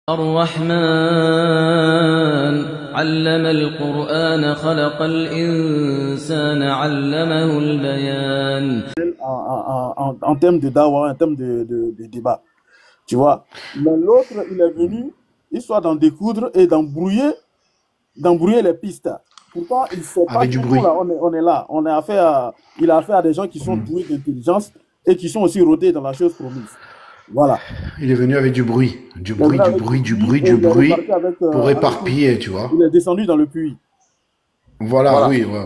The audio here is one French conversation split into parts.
الرحمن علم القرآن خلق الإنسان علمه البيان. En termes de dawa, en termes de débat. Tu vois, mais l'autre, il est venu, histoire d'en découdre et d'embrouiller les pistes. Pourtant, il ne sait pas Avec que du nous, bruit. là, on est là. Il a affaire à des gens qui sont doués d'intelligence et qui sont aussi rodés dans la chose promise. Voilà. Il est venu avec du bruit. Du Il est venu bruit, du avec bruit, du du puits bruit, et du il est bruit, reparti avec, pour éparpiller, tu vois. il est descendu dans le puits. Voilà, Voilà. oui, ouais, ouais.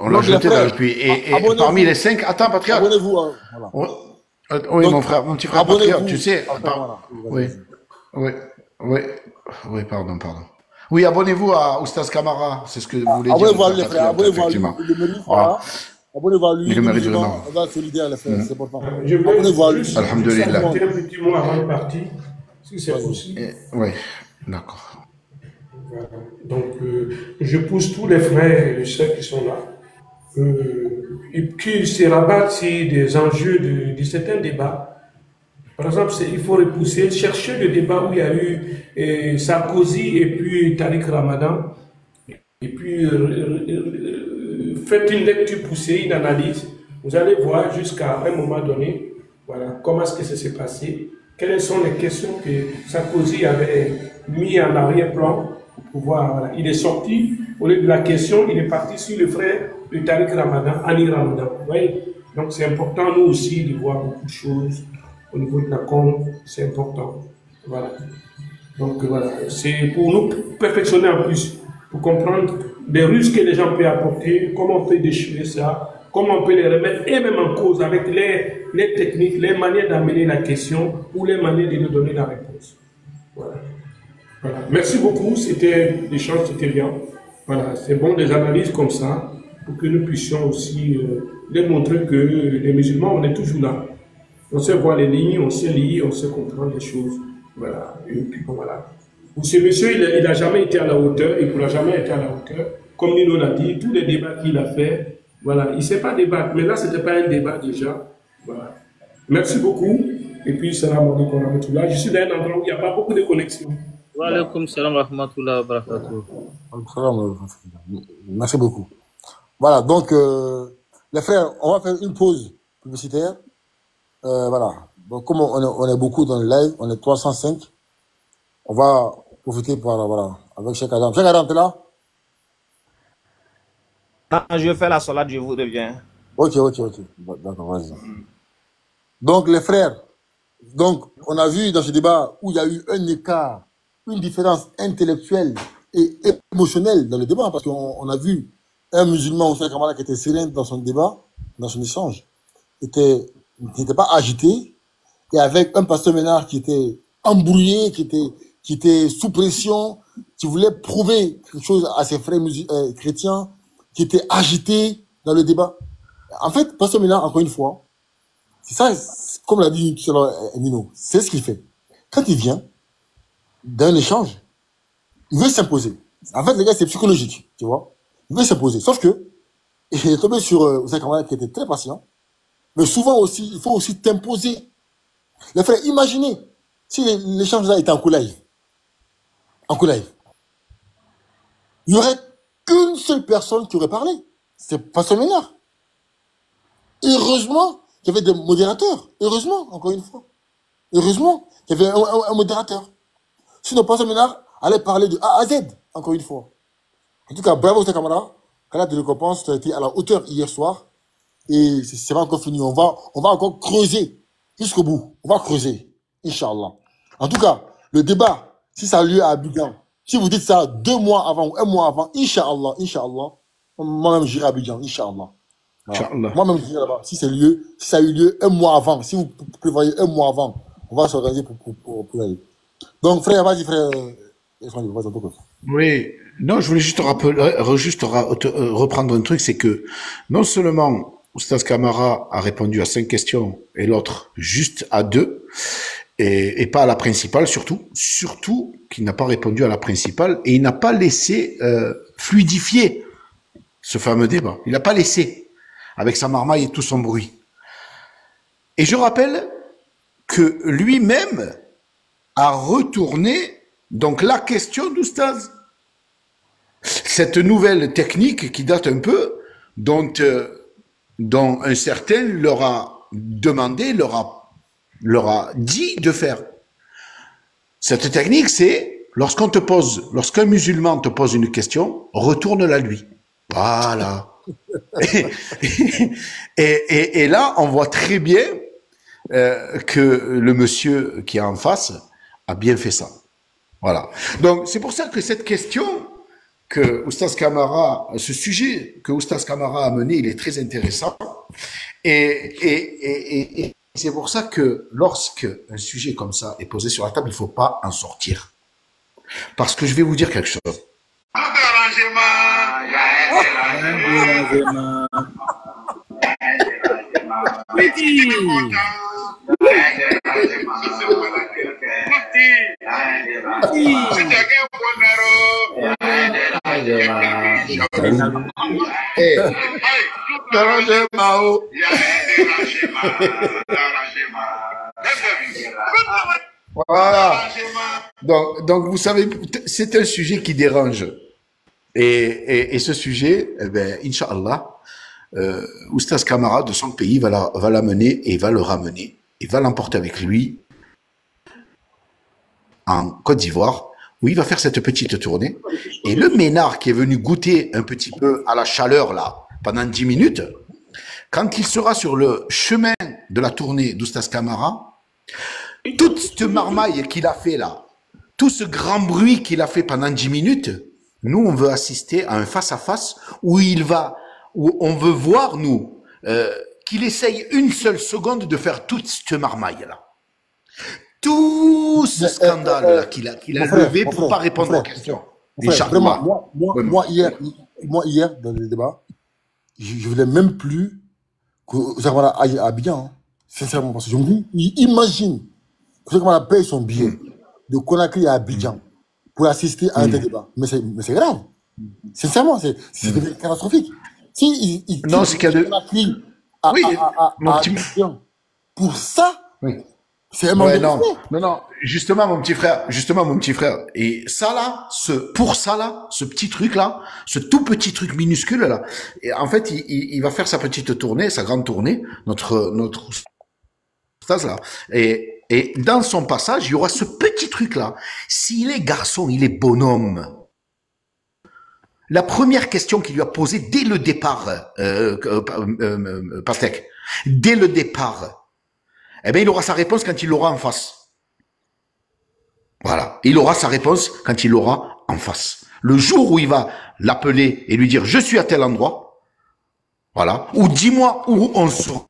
On l'a Donc, les jeté dans frères, le puits. Et abonnez-vous. parmi les 5, attends, patriarche. Abonnez-vous. Voilà. Oui, Donc, mon frère, mon petit frère patriarche, abonnez-vous. tu sais. Enfin, voilà. Oui, oui, oui, oui, pardon. Oui, abonnez-vous à Oustaz Kamara, c'est ce que vous voulez dire. Abonnez-vous à le lui, les frères. patriarche, Abonnez-vous à lui. effectivement. Il le mérite. Voilà. Voilà. Abonnez-vous à lui. Il le mérite musulman, vraiment. on va être solidaire, les frères. C'est important. Je voulais Abonnez-vous à lui. juste Alhamdulillah. ajouter un petit mot avant de partir, si c'est possible. Oui, d'accord. Voilà. Donc, je pousse tous les frères et les sœurs qui sont là, et qu'ils se rabattent sur des enjeux de certains débats. Par exemple, il faut repousser, chercher le débat où il y a eu Sarkozy et puis Tariq Ramadan, et puis faites une lecture poussée, une analyse. Vous allez voir jusqu'à un moment donné, voilà, comment est-ce que ça s'est passé, quelles sont les questions que Sarkozy avait mis en arrière-plan pour pouvoir, voilà. Il est sorti, au lieu de la question, il est parti sur le frère de Tariq Ramadan, Ali Ramadan. Vous voyez? Donc c'est important, nous aussi, de voir beaucoup de choses au niveau de la com, c'est important. Voilà. Donc voilà, c'est pour nous perfectionner en plus, pour comprendre les russes que les gens peuvent apporter, comment on peut déchirer ça, comment on peut les remettre, et même en cause avec les techniques, les manières d'amener la question ou les manières de nous donner la réponse. Voilà. Voilà. Merci beaucoup, c'était l'échange, c'était bien. Voilà, c'est bon des analyses comme ça, pour que nous puissions aussi les montrer que les musulmans, on est toujours là. On sait voir les lignes, on sait lire, on sait comprendre les choses. Voilà. Et puis bon, voilà. Pour ce monsieur, il n'a jamais été à la hauteur, il ne pourra jamais être à la hauteur. Comme Nino l'a dit, tous les débats qu'il a fait, voilà, il ne sait pas débattre. Mais là, ce n'était pas un débat déjà. Voilà. Merci beaucoup. Et puis, salam alaikum wa rahmatullah. Je suis dans un endroit où il n'y a pas beaucoup de connexions. Wa alaykum salam wa rahmatullahi wa barakatuh. Merci beaucoup. Voilà, donc, les frères, on va faire une pause publicitaire. Voilà. Donc, comme on est beaucoup dans le live, on est 305, on va profiter pour, voilà, avec Cheikh Adam. Cheikh Adam, t'es là? Ah, je fais la salade, je vous reviens. Ok. D'accord, vas-y. Donc, les frères, donc, on a vu dans ce débat où il y a eu un écart, une différence intellectuelle et émotionnelle dans le débat, parce qu'on a vu un musulman, Oustaz Kamara, qui était serein dans son débat, dans son échange, qui n'était pas agité, et avec un pasteur Ménard qui était embrouillé, qui était sous pression, qui voulait prouver quelque chose à ses frères chrétiens, qui était agité dans le débat. En fait, pasteur Ménard, encore une fois, c'est ça, comme l'a dit tout à l'heure Nino, c'est ce qu'il fait. Quand il vient d'un échange, il veut s'imposer. En fait, les gars, c'est psychologique, tu vois. Il veut s'imposer. Sauf que, il est tombé sur Oustaz Kamara qui était très patient. Mais souvent aussi, il faut aussi t'imposer. Les frères, imaginez si l'échange là était en live. En live. Il n'y aurait qu'une seule personne qui aurait parlé. C'est Pasteur Ménard. Heureusement qu'il y avait des modérateurs. Heureusement, encore une fois. Heureusement qu'il y avait un modérateur. Sinon, Pasteur Ménard allait parler de A à Z, encore une fois. En tout cas, bravo, Oustaz Kamara. Canal de récompense, tu as été à la hauteur hier soir. Et c'est pas encore fini. On va encore creuser jusqu'au bout. On va creuser. Inch'Allah. En tout cas, le débat, si ça a lieu à Abidjan, si vous dites ça 2 mois avant ou 1 mois avant, Inch'Allah, moi-même j'irai à Abidjan, Inch'Allah. Voilà. Moi-même j'irai là-bas. Si ça a eu lieu 1 mois avant, si vous prévoyez 1 mois avant, on va s'organiser pour y aller. Donc, frère, vas-y, frère. Oui, non, je voulais juste reprendre un truc, c'est que non seulement Oustaz Kamara a répondu à 5 questions et l'autre juste à 2, et pas à la principale, surtout qu'il n'a pas répondu à la principale, et il n'a pas laissé fluidifier ce fameux débat. Il n'a pas laissé, avec sa marmaille et tout son bruit. Et je rappelle que lui-même à retourner donc la question d'Oustaz. Cette nouvelle technique qui date un peu, dont un certain leur a demandé, leur a dit de faire. Cette technique, c'est lorsqu'un musulman te pose une question, retourne-la lui. Voilà. Et là, on voit très bien que le monsieur qui est en face a bien fait ça. Voilà. Donc, c'est pour ça que cette question ce sujet que Oustaz Kamara a mené, il est très intéressant. Et c'est pour ça que lorsque un sujet comme ça est posé sur la table, il ne faut pas en sortir. Parce que je vais vous dire quelque chose. Voilà. Donc vous savez, c'est un sujet qui dérange. Et ce sujet, eh ben, Inch'Allah, Oustaz Kamara de son pays va l'amener et va le ramener et va l'emporter avec lui en Côte d'Ivoire, où il va faire cette petite tournée. Et le ménard qui est venu goûter un petit peu à la chaleur là pendant 10 minutes, quand il sera sur le chemin de la tournée d'Oustaz Kamara, toute cette marmaille qu'il a fait là, tout ce grand bruit qu'il a fait pendant 10 minutes, nous on veut assister à un face-à-face où on veut voir, nous, qu'il essaye une seule seconde de faire toute cette marmaille-là. Tout ce scandale-là qu'il a levé pour ne pas répondre aux questions. Vraiment, moi, hier, dans le débat, je voulais même plus que Zermala aille à Abidjan. Hein. Sincèrement, parce que je me dis, imagine que Zermala paye son billet de Conakry à Abidjan pour assister à un tel débat. Mais c'est grave. Sincèrement, c'est catastrophique. Si non, c'est qu'il y a Conakry à Abidjan pour ça, c'est un ouais, non, justement, mon petit frère, et ça là, ce petit truc là, ce tout petit truc minuscule là, et en fait, il va faire sa petite tournée, sa grande tournée, notre stage là, et dans son passage, il y aura ce petit truc là. S'il est garçon, il est bonhomme. La première question qu'il lui a posée dès le départ, Pastek, dès le départ, eh bien, il aura sa réponse quand il l'aura en face. Voilà. Il aura sa réponse quand il l'aura en face. Le jour où il va l'appeler et lui dire « Je suis à tel endroit », voilà, ou « Dis-moi où on se retrouve ».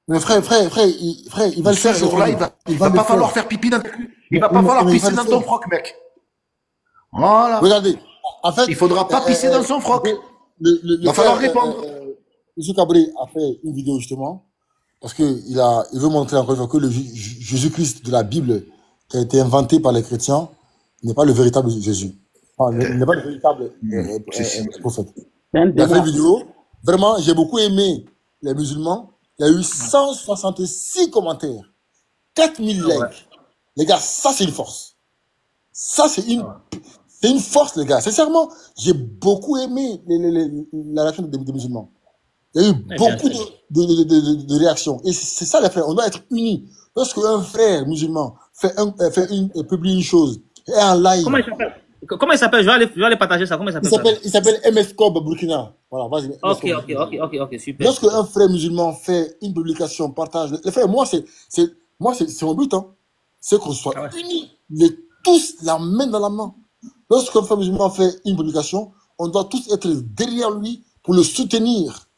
Mais frère, il va le faire. Ce jour-là, il va pas falloir faire pipi dans il va pas falloir pisser dans ton froc, mec. Voilà. Regardez. En fait, il faudra pas pisser dans son froc. Il va falloir répondre. M. Cabré a fait une vidéo justement parce que il veut montrer encore une fois que le Jésus-Christ de la Bible qui a été inventé par les chrétiens n'est pas le véritable Jésus. Enfin, n'est pas le véritable prophète. Il a fait une vidéo. Vraiment, j'ai beaucoup aimé les musulmans. Il y a eu 166 commentaires, 4000 likes. Les gars, ça c'est une force. Ça c'est une force, les gars. Sincèrement, j'ai beaucoup aimé la réaction des musulmans. Il y a eu beaucoup de réactions. Et c'est ça, les frères. On doit être unis. Lorsque un frère musulman publie une chose, et en live. Comment il s'appelle? Je vais aller partager ça. Comment il s'appelle? Il s'appelle MS Cob Burkina. Voilà, vas-y. Ok, super. Lorsque un frère musulman fait une publication, partage. Les frères, moi, c'est mon but, hein. C'est qu'on soit unis. Tous la main dans la main. Lorsqu'un frère musulman fait une publication, on doit tous être derrière lui pour le soutenir.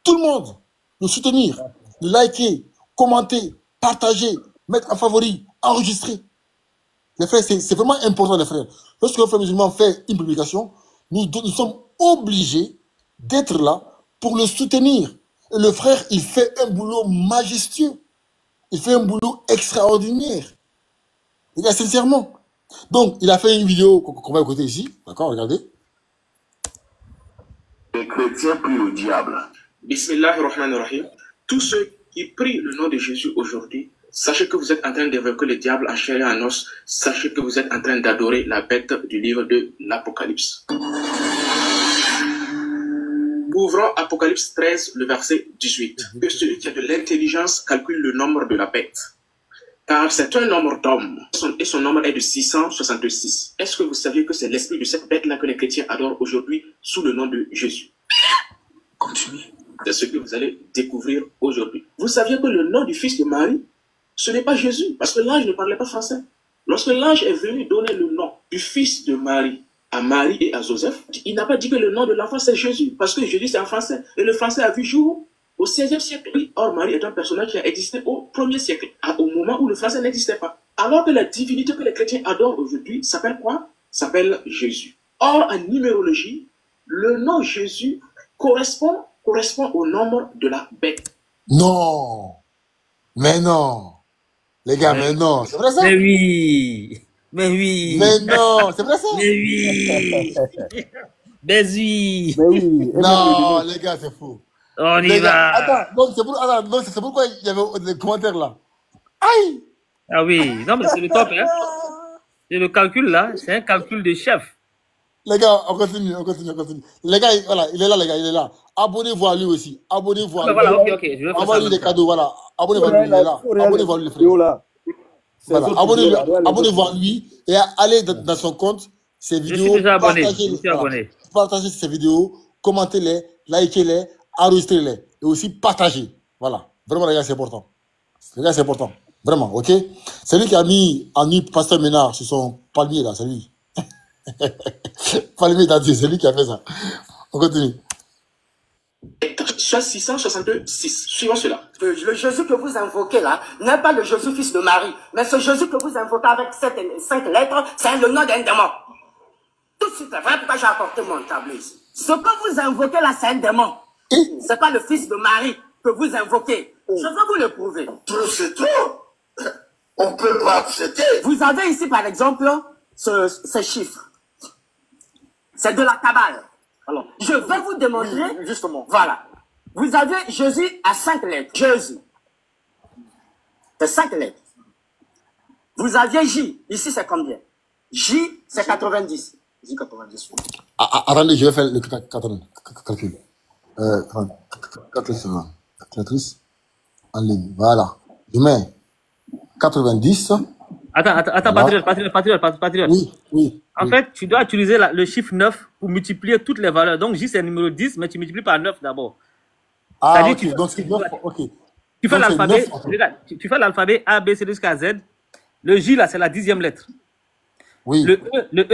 Tout le monde, le soutenir, le liker, commenter, partager, mettre en favori, enregistrer. Les frères, c'est vraiment important, les frères. Lorsqu'un frère musulman fait une publication, nous sommes obligés d'être là pour le soutenir. Et le frère, il fait un boulot majestueux. Il fait un boulot extraordinaire. Les gars, sincèrement. Donc, il a fait une vidéo qu'on va écouter ici. D'accord, regardez. Les chrétiens prient au diable. Bismillahirrahmanirrahim. Tous ceux qui prient le nom de Jésus aujourd'hui, Sachez que vous êtes en train d'évoquer le diable en chair et en os. Sachez que vous êtes en train d'adorer la bête du livre de l'Apocalypse. Ouvrons Apocalypse 13, le verset 18. Que celui qui a de l'intelligence calcule le nombre de la bête. Car c'est un nombre d'hommes. Et son nombre est de 666. Est-ce que vous saviez que c'est l'esprit de cette bête-là que les chrétiens adorent aujourd'hui sous le nom de Jésus? Continuez. C'est ce que vous allez découvrir aujourd'hui. Vous saviez que le nom du fils de Marie, ce n'est pas Jésus, parce que l'ange ne parlait pas français. Lorsque l'ange est venu donner le nom du fils de Marie à Marie et à Joseph, il n'a pas dit que le nom de l'enfant c'est Jésus, parce que Jésus c'est en français. Et le français a vu jour au XVIe siècle. Or, Marie est un personnage qui a existé au 1er siècle, au moment où le français n'existait pas. Alors que la divinité que les chrétiens adorent aujourd'hui s'appelle quoi? S'appelle Jésus. Or, en numérologie, le nom Jésus correspond au nombre de la bête. Non. Mais non. Les gars, mais non. C'est vrai ça? Mais oui. Mais oui. Mais non. C'est vrai ça? Mais oui. Mais oui. Mais oui. Non, les gars, c'est fou. On y Les gars, va. attends, donc c'est pourquoi il y avait des commentaires là. Aïe! Ah oui. Non, mais c'est le top, hein. C'est le calcul, là. C'est un calcul de chef. Les gars, on continue. Les gars, voilà, il est là, les gars, il est là. Abonnez-vous à lui aussi. Abonnez-vous à lui. Voilà, ok. Je vais faire ça. Envoyez-lui des cadeaux, voilà. Abonnez-vous à lui, il est là. Abonnez-vous à lui, les frères. Là. Voilà. Abonnez-vous à lui et allez dans son compte, ses vidéos. Je suis déjà abonné. Je suis abonné. Partagez ces vidéos, commentez-les, likez-les, enregistrez-les et aussi partagez. Voilà. Vraiment, les gars, c'est important. Les gars, c'est important. Vraiment, ok? C'est lui qui a mis en nu Pasteur Ménard sur son palmier, là, c'est lui. Palmier d'adieu, c'est lui qui a fait ça. On continue. Soit 666. Suivons cela. Le Jésus que vous invoquez là n'est pas le Jésus fils de Marie, mais ce Jésus que vous invoquez avec 5 lettres, c'est le nom d'un démon. Tout de suite, c'est vrai, pourquoi j'ai apporté mon tableau ici. Ce que vous invoquez là, c'est un démon. C'est pas le fils de Marie que vous invoquez. Je vais vous le prouver. Trop, c'est trop. On peut pas accepter. Vous avez ici, par exemple, ce chiffre. C'est de la cabale. Alors, je vais vous démontrer. Oui, justement. Voilà. Vous avez Jésus à 5 lettres. Jésus. C'est 5 lettres. Vous aviez J. Ici, c'est combien? J, c'est 90. J, 90. Attendez, je vais faire le calcul. Calculatrice en ligne. Voilà. Je mets 90. Attends, Voilà. patriote. Oui. En fait, tu dois utiliser le chiffre 9 pour multiplier toutes les valeurs. Donc, J, c'est le numéro 10, mais tu multiplies par 9 d'abord. Ah, C'est-à-dire, ok. Donc, c'est 9. Ok. Tu fais Donc, c'est l'alphabet. 9, Regarde, tu fais l'alphabet A, B, C jusqu'à Z. Le J, là, c'est la 10e lettre. Oui. Le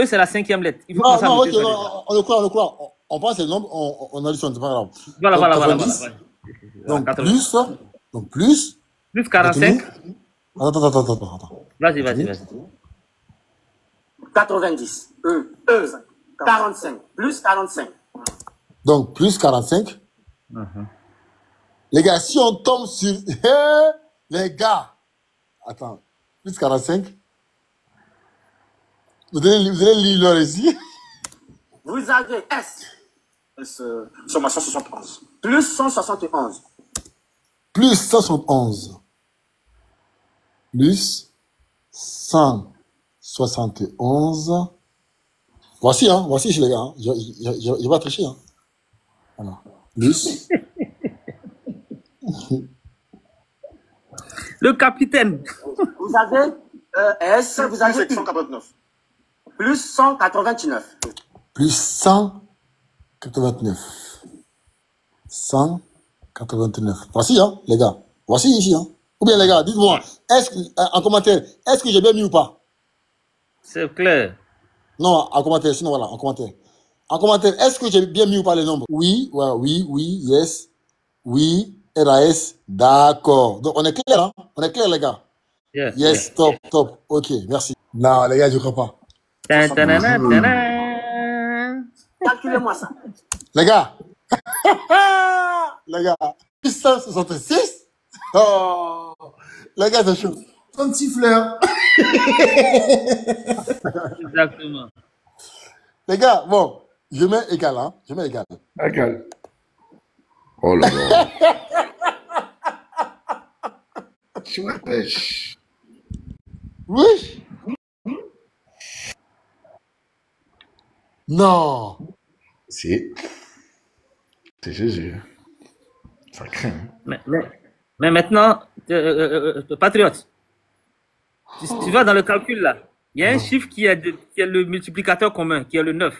E, c'est la 5e lettre. Il faut Non, commencer à ok, noter ça déjà. non, on le croit. On pense le nombre, on additionne, c'est pas grave. Voilà. Donc, 90. Donc, 80. plus. Plus 45. Attends. Vas-y. 90. 45. Plus 45. Donc, plus 45. Les gars, si on tombe sur... les gars. Attends. Plus 45. Vous allez lire l'heure ici. Vous avez S. Sur ma 171. Plus 171. Plus 171. Plus 171. Voici, les gars. Je vais pas tricher. Hein. Voilà. Plus. Le capitaine. Vous avez S. Vous avez 189. Plus 189. Plus 189. 189. Voici, hein, les gars. Voici ici, hein. Ou bien, les gars, dites-moi, en commentaire, est-ce que j'ai bien mis ou pas? C'est clair. Non, en commentaire, sinon, voilà, en commentaire. En commentaire, est-ce que j'ai bien mis ou pas les nombres? Oui, voilà, oui, yes. Oui, RAS, d'accord. Donc, on est clair, hein? On est clair, les gars? Yes, top. Ok, merci. Non, les gars, je crois pas. Calculez-moi ça. Les gars. Les gars. 666. Oh. Les gars, c'est chaud. 36 fleurs. Exactement. Les gars, bon, je mets égal, hein. Égal. Oh là là. Tu m'empêches. Oui. Non. C'est Jésus. Ça craint. Mais maintenant, patriote, tu vas dans le calcul là. Il y a un chiffre qui est le multiplicateur commun, qui est le 9.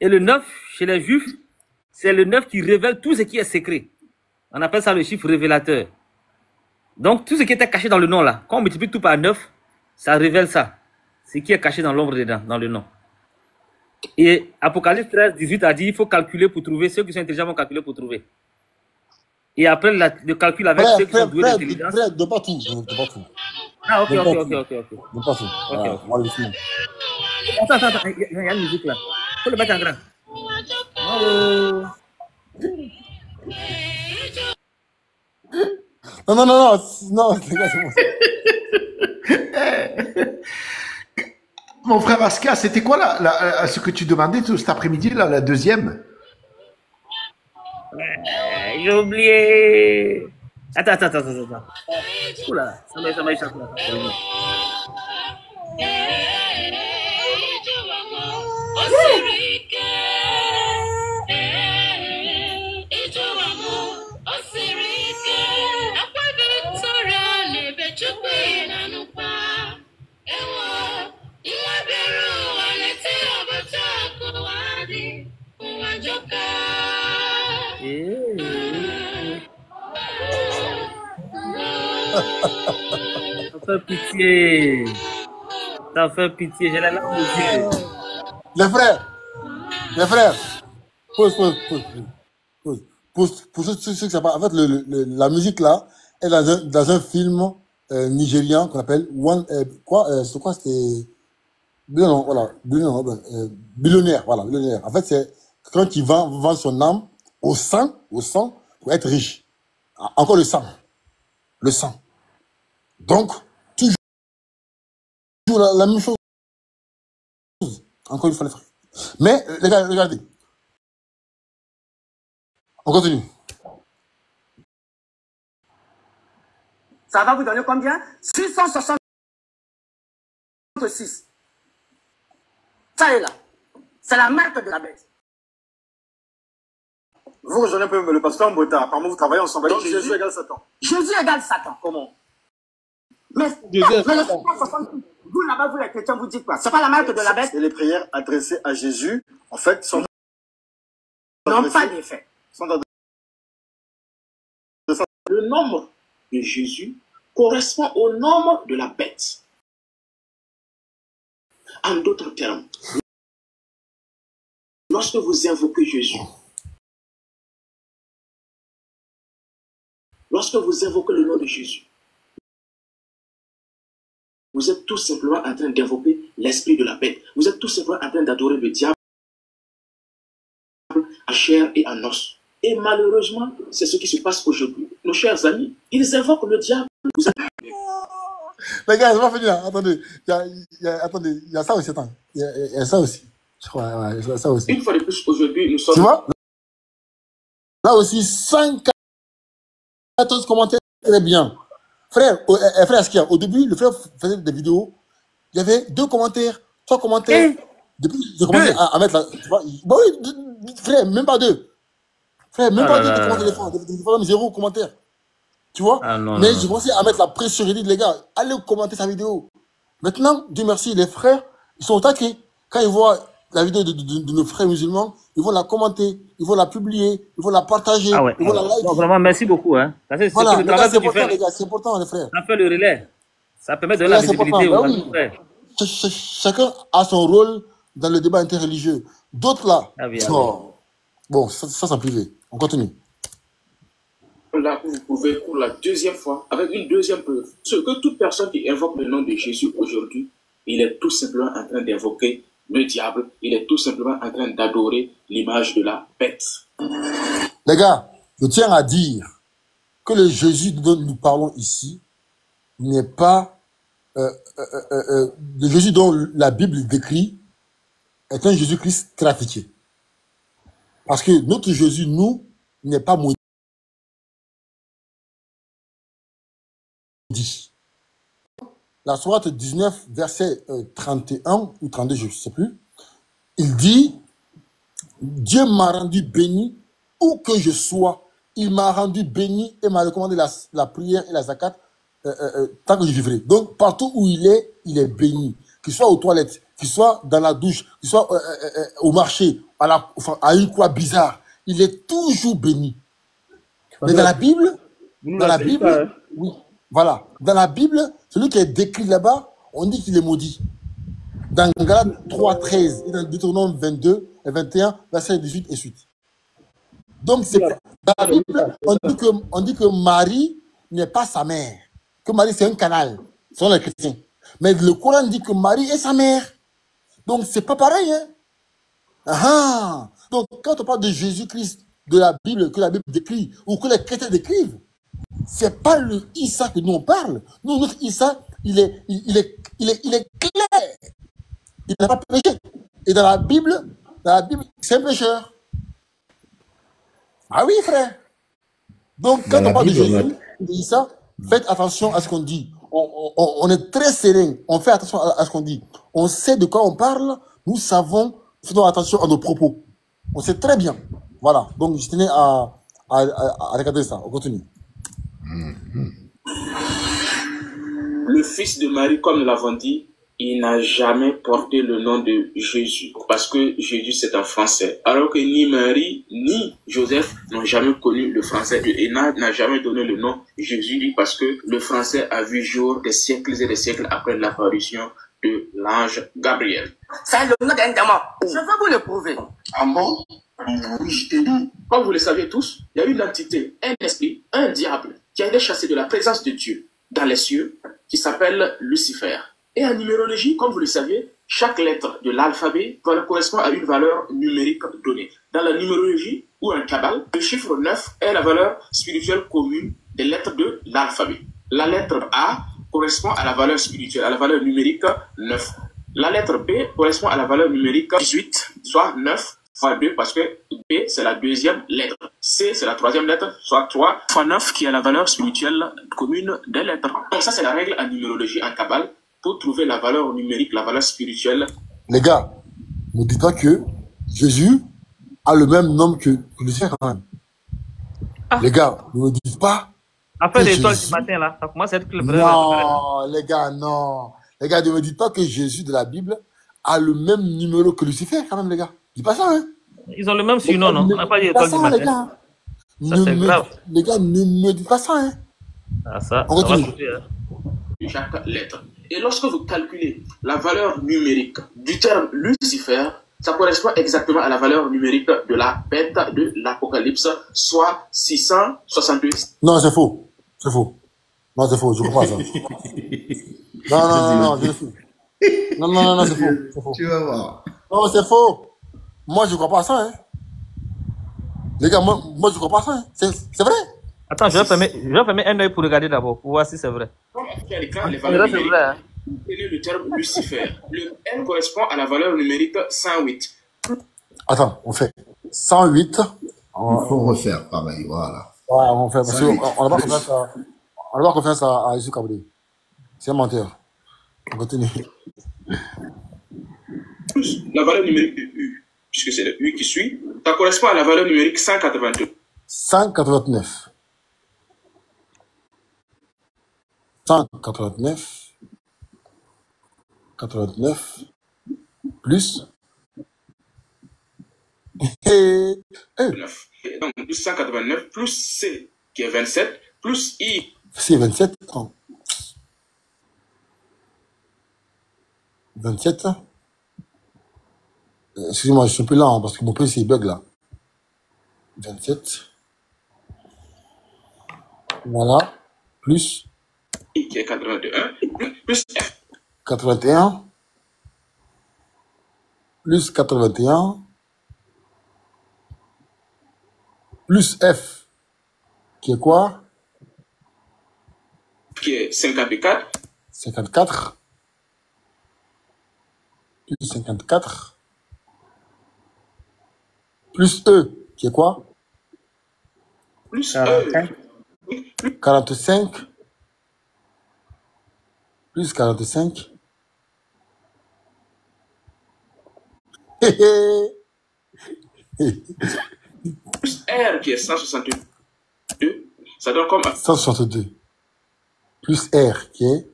Et le 9, chez les juifs, c'est le 9 qui révèle tout ce qui est secret. On appelle ça le chiffre révélateur. Donc, tout ce qui était caché dans le nom là, quand on multiplie tout par 9, ça révèle ça. Ce qui est caché dans l'ombre dedans, dans le nom. Et Apocalypse 13, 18 a dit, il faut calculer pour trouver. Ceux qui sont intelligents vont calculer pour trouver. Et après, le calcul avec ceux qui sont doués d'intelligence. Frère, de pas tout. De pas tout. Ah, ok. De pas tout. Ok. Moi, le film. Attends, il y a une musique là. Faut le mettre en grand. Non, les gars, c'est bon. Mon frère Aska, c'était quoi ce que tu demandais cet après-midi, là, la deuxième? J'ai oublié. Attends. Oula, ça m'a échappé là. Ça fait pitié, j'ai la larme aux yeux. Les frères, pause. Pour ceux qui savent pas, en fait, la musique là est dans un film nigérian qu'on appelle c'était Billionnaire, voilà, Billionnaire. En fait, c'est quand il vend son âme au sang pour être riche. Encore le sang. Donc, toujours la même chose. Encore une fois, les frères. Mais, les gars, regardez. On continue. Ça va vous donner combien? 666. Ça est là. C'est la marque de la bête. Vous rejoignez un peu le pasteur Mbota. Apparemment, vous travaillez ensemble. Donc, Jésus égale Satan. Jésus égale Satan. Comment? Mais le 666, vous là-bas, vous les chrétiens, vous dites quoi? C'est pas la marque de la bête? Et les prières adressées à Jésus, en fait, sont n'ont pas d'effet. Le nombre de Jésus correspond au nombre de la bête. En d'autres termes, lorsque vous invoquez Jésus, lorsque vous invoquez le nom de Jésus, vous êtes tout simplement en train d'invoquer l'esprit de la bête. Vous êtes tout simplement en train d'adorer le diable en chair et en os. Et malheureusement, c'est ce qui se passe aujourd'hui. Nos chers amis, ils invoquent le diable. Les gars, c'est pas fini là. Attendez, il y a ça aussi, attends. Il y a ça aussi. Je crois, il y a ça aussi. Une fois de plus, aujourd'hui, nous sommes... Tu vois? Là aussi, 114 commentaires, très bien. Frère, frère, au début, le frère faisait des vidéos. Il y avait 2 commentaires, 3 commentaires. Depuis, j'ai commencé à mettre là. Tu vois, bah oui, frère, même pas 2. Frère, même pas 2 commentaires. Des fois, 0 commentaires. Tu vois? Mais j'ai commencé à mettre la pression. J'ai dit, les gars, allez commenter sa vidéo. Maintenant, Dieu merci, les frères, ils sont au taquet. Quand ils voient la vidéo de nos frères musulmans, ils vont la commenter, ils vont la publier, ils vont la partager, ils vont la liker. Donc, vraiment, merci beaucoup. Hein. Voilà, les gars, c'est important, les gars, c'est important, les frères. Ça fait le relais. Ça permet de donner la visibilité aux frères. Chacun a son rôle dans le débat interreligieux. D'autres là, bon, ça c'est en privé. On continue. Là où vous pouvez, pour la deuxième fois, avec une deuxième preuve, ce que toute personne qui invoque le nom de Jésus aujourd'hui, il est tout simplement en train d'invoquer le diable, il est tout simplement en train d'adorer l'image de la bête. Les gars, je tiens à dire que le Jésus dont nous parlons ici n'est pas le Jésus dont la Bible décrit est un Jésus-Christ trafiqué. Parce que notre Jésus, nous, n'est pas modifié dit. La sourate 19, verset 31 ou 32, je ne sais plus. Il dit, Dieu m'a rendu béni où que je sois. Il m'a rendu béni et m'a recommandé la prière et la zakat tant que je vivrai. Donc, partout où il est béni. Qu'il soit aux toilettes, qu'il soit dans la douche, qu'il soit au marché, à une croix bizarre. Il est toujours béni. Mais dans la Bible, oui, voilà. Dans la Bible, celui qui est décrit là-bas, on dit qu'il est maudit. Dans Galates 3, 13 et dans Deutéronome 22 et 21, verset 18 et suite. Donc, dans la Bible, on dit que Marie n'est pas sa mère. Que Marie, c'est un canal, selon les chrétiens. Mais le Coran dit que Marie est sa mère. Donc, c'est pas pareil, hein. Ah, donc, quand on parle de Jésus-Christ, de la Bible, que la Bible décrit, ou que les chrétiens décrivent, c'est pas le Issa que nous on parle. Nous, notre Issa, il est clair. Il n'a pas péché. Et dans la Bible, c'est un pécheur. Ah oui, frère. Donc, quand on parle de Jésus, de Issa, faites attention à ce qu'on dit. On est très serein. On fait attention à ce qu'on dit. On sait de quoi on parle. Nous savons, faisons attention à nos propos. On sait très bien. Voilà. Donc, je tenais à regarder ça. On continue. Le fils de Marie, comme nous l'avons dit, il n'a jamais porté le nom de Jésus, parce que Jésus c'est un français, alors que ni Marie ni Joseph n'ont jamais connu le français, et n'a jamais donné le nom Jésus, parce que le français a vu jour des siècles et des siècles après l'apparition de l'ange Gabriel. C'est le nom d'un démon. Je vais vous le prouver. Ah bon? Oui, je t'ai dit. Comme vous le savez tous, il y a une entité, un esprit, un diable, qui a été chassé de la présence de Dieu dans les cieux, qui s'appelle Lucifer. Et en numérologie, comme vous le saviez, chaque lettre de l'alphabet correspond à une valeur numérique donnée. Dans la numérologie ou un cabale, le chiffre 9 est la valeur spirituelle commune des lettres de l'alphabet. La lettre A correspond à la valeur spirituelle, à la valeur numérique 9. La lettre B correspond à la valeur numérique 18, soit 9 fois 2, parce que B, c'est la deuxième lettre. C, c'est la troisième lettre, soit 3 fois 9, qui est la valeur spirituelle commune des lettres. Donc ça, c'est la règle en numérologie, en cabale, pour trouver la valeur numérique, la valeur spirituelle. Les gars, ne dites pas que Jésus a le même nom que Lucifer quand même. Ah. Les gars, ne me dites pas. Après l'étoile du matin, là, ça commence à être vrai. Non, les gars, non. Les gars, ne me dites pas que Jésus de la Bible a le même numéro que Lucifer quand même, les gars. Dis pas ça, hein. Ils ont le même surnom, non? On n'a pas dit l'étoile du matin. Les gars. Ça, c'est grave. Les gars, ne me dites pas ça, hein. Ah, ça, on continue. Chaque lettre. Et lorsque vous calculez la valeur numérique du terme Lucifer, ça correspond exactement à la valeur numérique de la bête de l'Apocalypse, soit 662. Non, c'est faux. C'est faux. Non, c'est faux. Je crois ça. Non, je faux. Non, c'est faux. C'est faux. Tu vas voir. Non, c'est faux. Moi, je crois pas à ça, hein. Les gars, moi, je crois pas à ça, hein. C'est vrai. Attends, je vais fermer un œil pour regarder d'abord, pour voir si c'est vrai. Les valeurs numériques, vous prenez le terme Lucifer. Le N correspond à la valeur numérique 108. Attends, on fait 108. Il faut refaire pareil, voilà. Ouais, on fait, parce qu'on n'a pas confiance à Jésus Kaboudé. C'est un menteur. On continue. Plus la valeur numérique de U, puisque c'est le U qui suit, ça correspond à la valeur numérique 182. 189. 189. 89. Plus. 9. Donc, plus 189, plus C, qui est 27, plus I. C'est 27. 27. Excusez-moi, je suis un peu lent, parce que mon PC il bug là. 27. Voilà. Plus. I qui est 81. Plus F. 81. Plus 81. Plus F. Qui est quoi? Qui est 54. 54. Plus 54. Plus E. Qui est quoi? Plus E. 45. plus 45. Plus R qui est 162, ça donne comme 162. Plus R qui est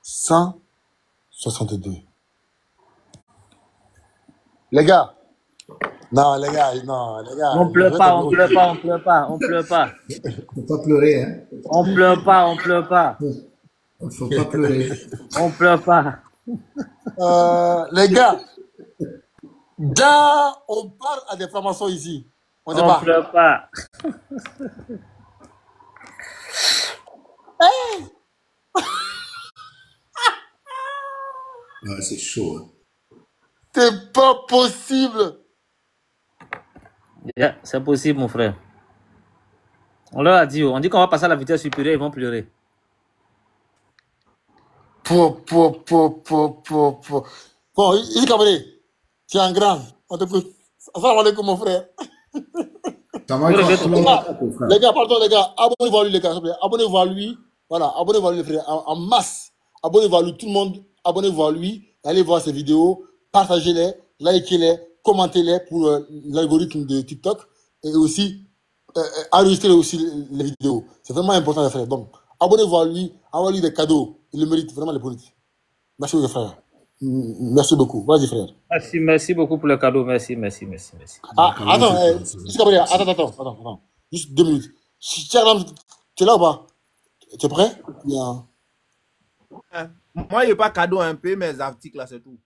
162. Les gars. Non, les gars. On pleure pas, on pleure pas, on pleure pas, on pleure pas. Faut pas pleurer, hein. On pleure pas, on pleure pas. Faut pas pleurer. On pleure pas. Les gars. Là, on parle à des formations ici. On On pleure pas. Ah, c'est chaud, hein. C'est pas possible. Yeah, c'est possible, mon frère. On leur a dit, on dit qu'on va passer à la vitesse supérieure, ils vont pleurer. Bon, ici, Cameroun, tu es un grand. On te pousse. Assalamu alaikum, mon frère. Les gars, pardon, les gars. Abonnez-vous à lui, les gars. Abonnez-vous à lui. Voilà, abonnez-vous à lui, les frères. En masse. Abonnez-vous à lui, tout le monde. Abonnez-vous à lui. Allez voir ses vidéos. Partagez-les. Likez-les. Commentez-les pour l'algorithme de TikTok. Et aussi, enregistrez aussi les vidéos. C'est vraiment important, les frères. Donc, abonnez-vous à lui. Envoyez-lui des cadeaux. Il le mérite, vraiment, les politiques. Merci, les frères. Merci beaucoup. Vas-y, frère. Merci beaucoup pour le cadeau. Merci. Ah, attends. Juste 2 minutes. Tcharam, tu es là ou pas? Tu es prêt? Moi, il n'y a pas cadeau, un peu mes articles là, c'est tout.